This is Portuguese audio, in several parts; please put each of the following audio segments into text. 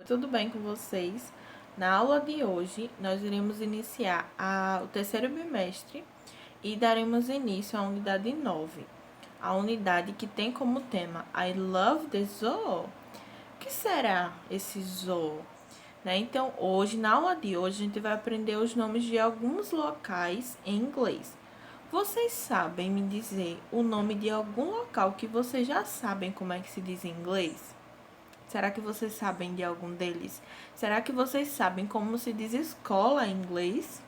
Tudo bem com vocês? Na aula de hoje, nós iremos iniciar o terceiro bimestre e daremos início à unidade 9, a unidade que tem como tema I Love the Zoo. O que será esse zoo? Então, hoje, na aula de hoje, a gente vai aprender os nomes de alguns locais em inglês. Vocês sabem me dizer o nome de algum local que vocês já sabem como é que se diz em inglês? Será que vocês sabem de algum deles? Será que vocês sabem como se diz escola em inglês?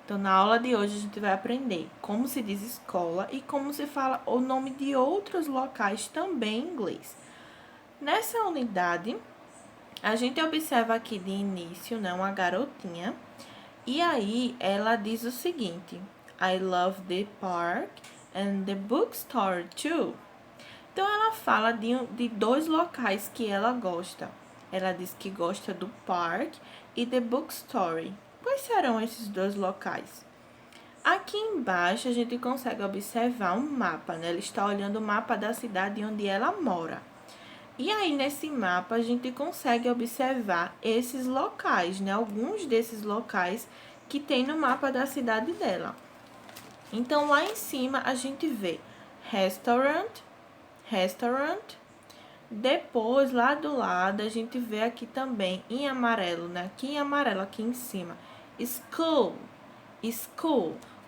Então, na aula de hoje, a gente vai aprender como se diz escola e como se fala o nome de outros locais também em inglês. Nessa unidade, a gente observa aqui de início, né, uma garotinha, e aí ela diz o seguinte: I love the park and the bookstore too. Então, ela fala de dois locais que ela gosta. Ela diz que gosta do parque e the bookstore. Quais serão esses dois locais? Aqui embaixo, a gente consegue observar um mapa, né? Ela está olhando o mapa da cidade onde ela mora. E aí, nesse mapa, a gente consegue observar esses locais, né? Alguns desses locais que tem no mapa da cidade dela. Então, lá em cima, a gente vê restaurant. Depois, lá do lado, a gente vê aqui também em amarelo, né? Aqui em amarelo, aqui em cima. School.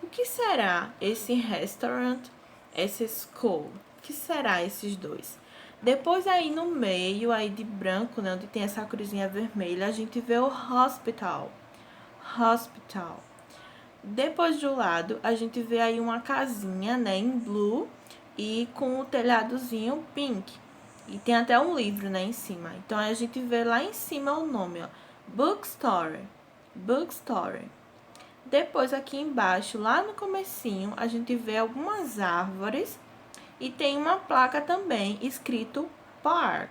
O que será esse restaurant, esse school? O que será esses dois? Depois, aí no meio, aí de branco, né? Onde tem essa cruzinha vermelha, a gente vê o hospital. Depois do lado, a gente vê aí uma casinha, né? Em blue e com o telhadozinho pink. E tem até um livro, né, em cima. Então, a gente vê lá em cima o nome, ó. Bookstore. Depois, aqui embaixo, lá no comecinho, a gente vê algumas árvores. E tem uma placa também, escrito Park.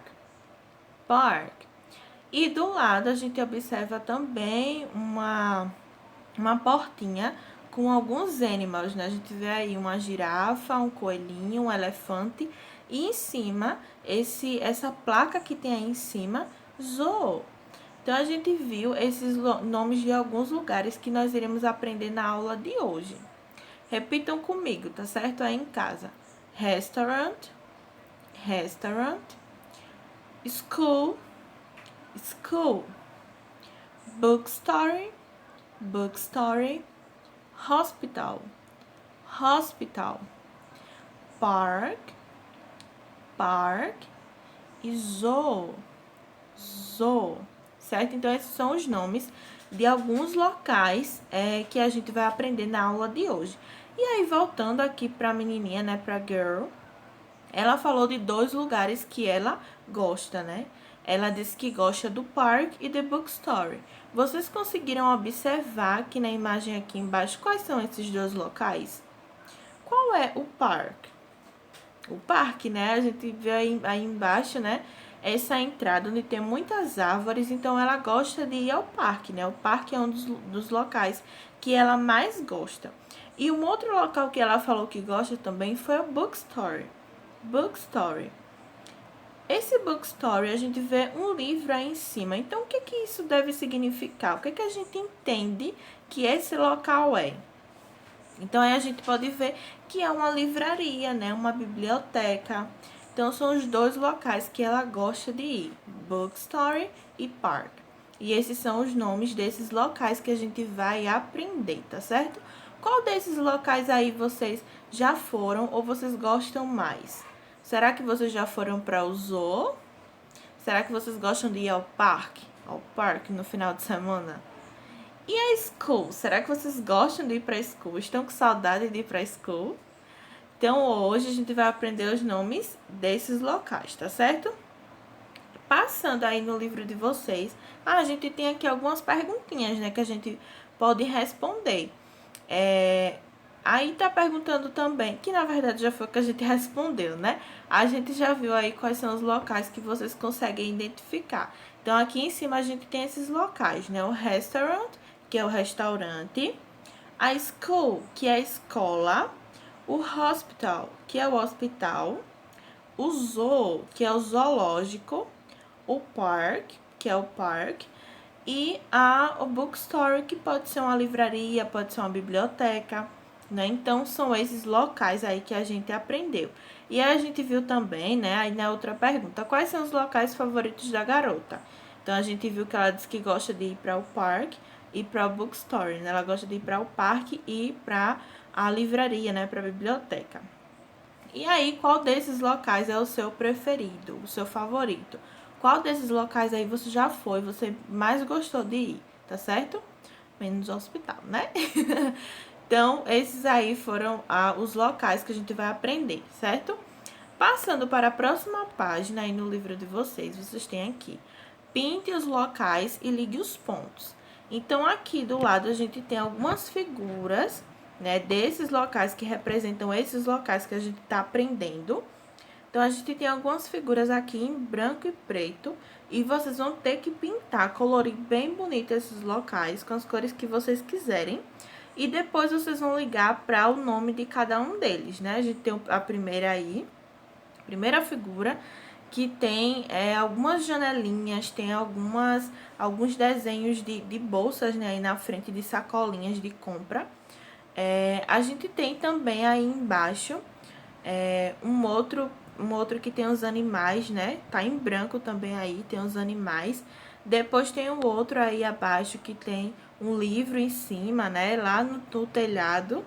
E do lado, a gente observa também uma portinha com alguns animals, né? A gente vê aí uma girafa, um coelhinho, um elefante e em cima essa placa que tem aí em cima, zoo. Então a gente viu esses nomes de alguns lugares que nós iremos aprender na aula de hoje. Repitam comigo, tá certo? Aí em casa. Restaurant, school, bookstore, hospital, park e zoo. Certo? Então, esses são os nomes de alguns locais que a gente vai aprender na aula de hoje. E aí, voltando aqui para a menininha, né, para girl, ela falou de dois lugares que ela gosta, né? Ela disse que gosta do park e do bookstore. Vocês conseguiram observar aqui na imagem aqui embaixo quais são esses dois locais? Qual é o park? O parque, né? A gente vê aí embaixo, né? Essa entrada onde tem muitas árvores, então ela gosta de ir ao parque, né? O parque é um dos locais que ela mais gosta. E um outro local que ela falou que gosta também foi o bookstore. Esse bookstore, a gente vê um livro aí em cima. Então, o que que isso deve significar? O que que a gente entende que esse local é? Então, aí a gente pode ver que é uma livraria, né? Uma biblioteca. Então, são os dois locais que ela gosta de ir, bookstore e park. E esses são os nomes desses locais que a gente vai aprender, tá certo? Qual desses locais aí vocês já foram ou vocês gostam mais? Será que vocês já foram para o zoo? Será que vocês gostam de ir ao parque? Ao parque no final de semana? E a school? Será que vocês gostam de ir para a school? Estão com saudade de ir para a school? Então, hoje a gente vai aprender os nomes desses locais, tá certo? Passando aí no livro de vocês, a gente tem aqui algumas perguntinhas, né, que a gente pode responder. Aí tá perguntando também, que na verdade já foi o que a gente respondeu, né? A gente já viu aí quais são os locais que vocês conseguem identificar. Então, aqui em cima a gente tem esses locais, né? O restaurant, que é o restaurante, a school, que é a escola, o hospital, que é o hospital, o zoo, que é o zoológico, o park, que é o park, e o bookstore, que pode ser uma livraria, pode ser uma biblioteca, né? Então, são esses locais aí que a gente aprendeu. E aí a gente viu também, né, aí na outra pergunta, quais são os locais favoritos da garota? Então, a gente viu que ela disse que gosta de ir para o parque e para o bookstore, né? Ela gosta de ir para o parque e para a livraria, né, para a biblioteca. E aí, qual desses locais é o seu preferido, o seu favorito? Qual desses locais aí você já foi, você mais gostou de ir, tá certo? Menos o hospital, né? Então, esses aí foram os locais que a gente vai aprender, certo? Passando para a próxima página aí no livro de vocês, vocês têm aqui: pinte os locais e ligue os pontos. Então, aqui do lado a gente tem algumas figuras, né, desses locais que representam esses locais que a gente está aprendendo. Então, a gente tem algumas figuras aqui em branco e preto, e vocês vão ter que pintar, colorir bem bonito esses locais com as cores que vocês quiserem. E depois vocês vão ligar para o nome de cada um deles, né? A gente tem a primeira aí, primeira figura, que tem algumas janelinhas, tem alguns desenhos de bolsas, né, aí na frente, de sacolinhas de compra. A gente tem também aí embaixo um outro que tem os animais, né? Tá em branco também aí, tem os animais. Depois tem o outro aí abaixo que tem um livro em cima, né? Lá no telhado.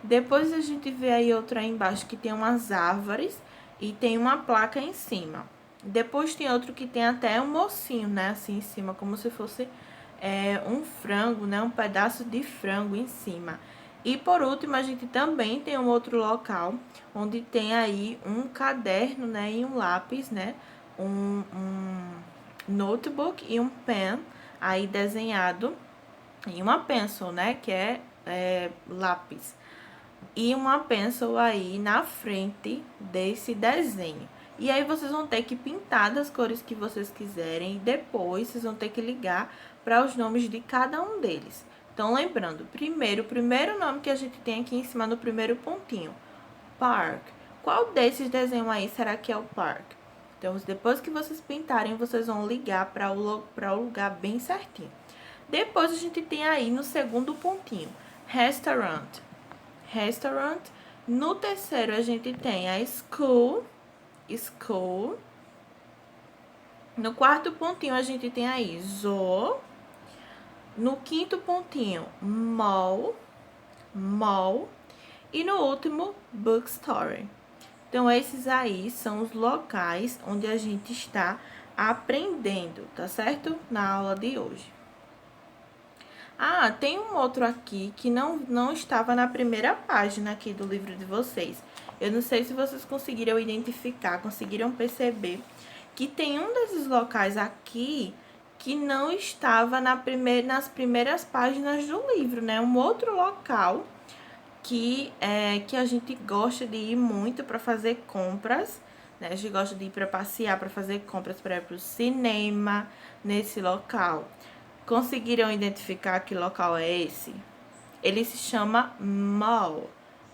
Depois a gente vê aí outro aí embaixo que tem umas árvores e tem uma placa em cima. Depois tem outro que tem até um mocinho, né? Assim em cima, como se fosse um frango, né? Um pedaço de frango em cima. E por último, a gente também tem um outro local onde tem aí um caderno, né? E um lápis, né? Um notebook e um pen aí desenhado. E uma pencil, né? Que é lápis. E uma pencil aí na frente desse desenho. E aí vocês vão ter que pintar das cores que vocês quiserem. E depois vocês vão ter que ligar para os nomes de cada um deles. Então, lembrando, o primeiro nome que a gente tem aqui em cima no primeiro pontinho, Park. Qual desses desenhos aí será que é o Park? Então, depois que vocês pintarem, vocês vão ligar para o lugar bem certinho. Depois, a gente tem aí no segundo pontinho, Restaurant. Restaurant. No terceiro, a gente tem a School. School. No quarto pontinho, a gente tem aí Zoo. No quinto pontinho, Mall. Mall. E no último, Bookstore. Então, esses aí são os locais onde a gente está aprendendo, tá certo? Na aula de hoje. Tem um outro aqui que não estava na primeira página aqui do livro de vocês. Eu não sei se vocês conseguiram identificar, conseguiram perceber que tem um desses locais aqui que não estava nas primeiras páginas do livro, né? Um outro local que a gente gosta de ir muito para fazer compras, né? A gente gosta de ir para passear, para fazer compras, para ir para o cinema nesse local. Conseguiram identificar que local é esse? Ele se chama mall.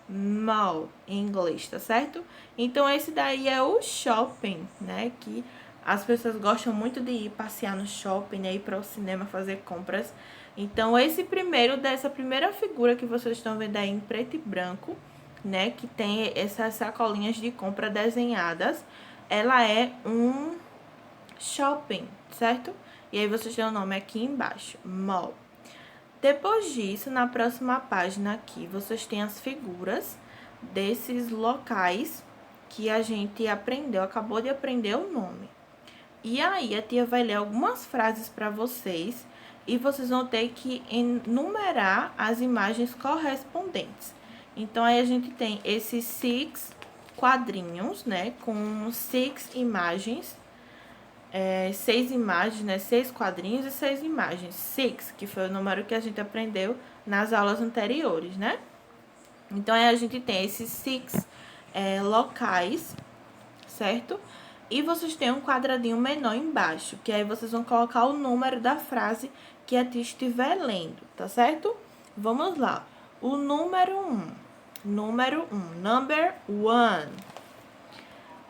Mall, em inglês, tá certo? Então, esse daí é o shopping, né? Que as pessoas gostam muito de ir passear no shopping, né? Ir para o cinema fazer compras. Então, dessa primeira figura que vocês estão vendo aí em preto e branco, né? Que tem essas sacolinhas de compra desenhadas. Ela é um shopping, certo? E aí vocês têm o nome aqui embaixo, mall. Depois disso, na próxima página aqui, vocês têm as figuras desses locais que a gente aprendeu, acabou de aprender o nome. E aí, a tia vai ler algumas frases para vocês e vocês vão ter que enumerar as imagens correspondentes. Então, aí a gente tem esses 6 quadrinhos, né, com 6 imagens. 6 imagens, né? 6 quadrinhos e 6 imagens. 6, que foi o número que a gente aprendeu nas aulas anteriores, né? Então, aí a gente tem esses 6 locais, certo? E vocês têm um quadradinho menor embaixo, que aí vocês vão colocar o número da frase que a tia estiver lendo, tá certo? Vamos lá. O número 1. Número 1. Number 1.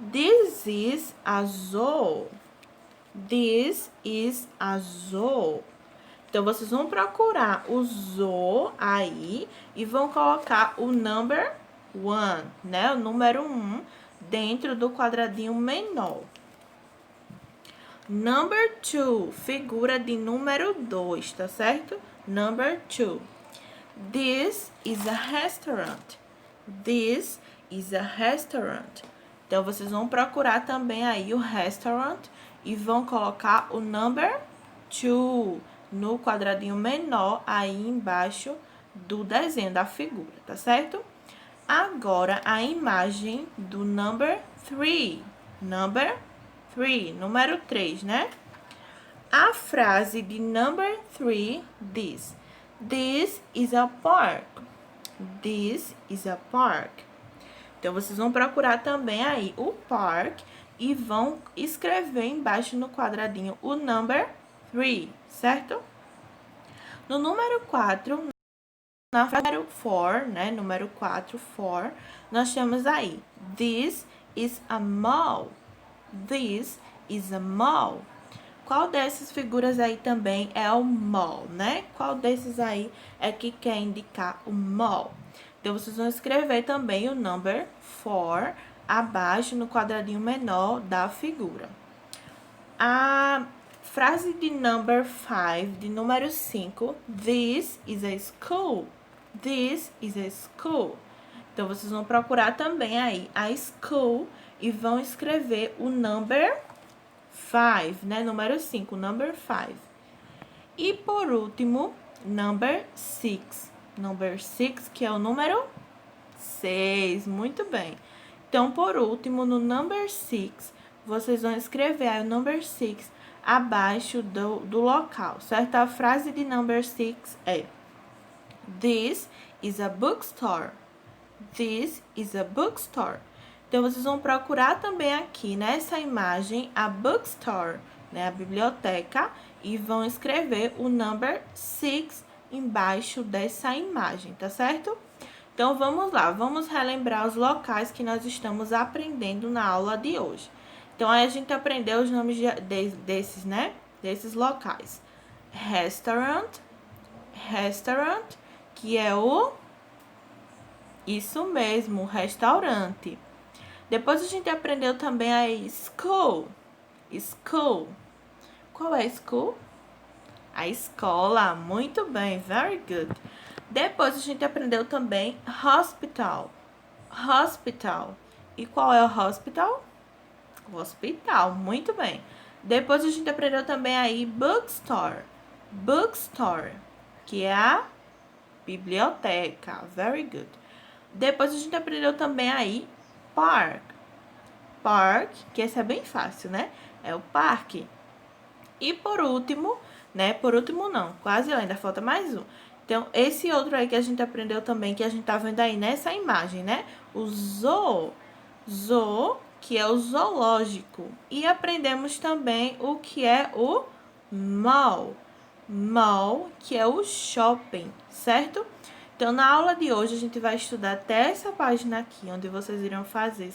This is a zoo. This is a zoo. Então, vocês vão procurar o zoo aí e vão colocar o number 1, né? O número 1 dentro do quadradinho menor. Number 2, figura de número 2, tá certo? Number 2. This is a restaurant. This is a restaurant. Então, vocês vão procurar também aí o restaurant e vão colocar o number 2 no quadradinho menor aí embaixo do desenho da figura, tá certo? Agora, a imagem do number 3. Number 3, número 3, né? A frase de number 3 diz: This is a park. This is a park. Então, vocês vão procurar também aí o park e vão escrever embaixo no quadradinho o number 3, certo? No número 4, na frase número 4, né? Número 4, 4, nós temos aí: This is a mall. This is a mall. Qual dessas figuras aí também é o mall, né? Qual desses aí é que quer indicar o mall? Então, vocês vão escrever também o number 4 abaixo no quadradinho menor da figura. A frase de number 5, de número 5, This is a school. This is a school. Então, vocês vão procurar também aí a school e vão escrever o number 5, né? Número 5, number 5. E por último, number 6. Number 6, que é o número 6. Muito bem. Então, por último, no number 6, vocês vão escrever aí o number 6 abaixo do local, certo? A frase de number 6 é: This is a bookstore. This is a bookstore. Então, vocês vão procurar também aqui nessa imagem a bookstore, né? A biblioteca, e vão escrever o number 6 embaixo dessa imagem, tá certo? Então, vamos lá, vamos relembrar os locais que nós estamos aprendendo na aula de hoje. Então, aí a gente aprendeu os nomes desses, né? Desses locais. Restaurant, que é o... Isso mesmo, restaurante. Depois a gente aprendeu também a school. School. Qual é school? A escola. Muito bem, very good. Depois a gente aprendeu também hospital. Hospital. E qual é o hospital? O hospital, muito bem. Depois a gente aprendeu também aí bookstore. Bookstore, que é a biblioteca. Very good. Depois a gente aprendeu também aí park. Park, que esse é bem fácil, né? É o parque. E por último, né? Por último não, quase ainda falta mais um. Então, esse outro aí que a gente aprendeu também, que a gente tá vendo aí nessa imagem, né? O zoo. Zoo, que é o zoológico. E aprendemos também o que é o mall. Mall, que é o shopping, certo? Então, na aula de hoje, a gente vai estudar até essa página aqui, onde vocês irão fazer,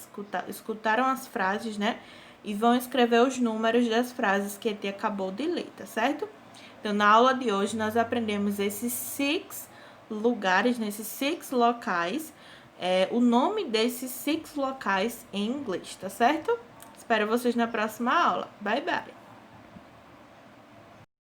escutaram as frases, né? E vão escrever os números das frases que a tia acabou de ler, tá certo? Então, na aula de hoje, nós aprendemos esses 6 lugares, nesses 6 locais, o nome desses 6 locais em inglês, tá certo? Espero vocês na próxima aula. Bye, bye!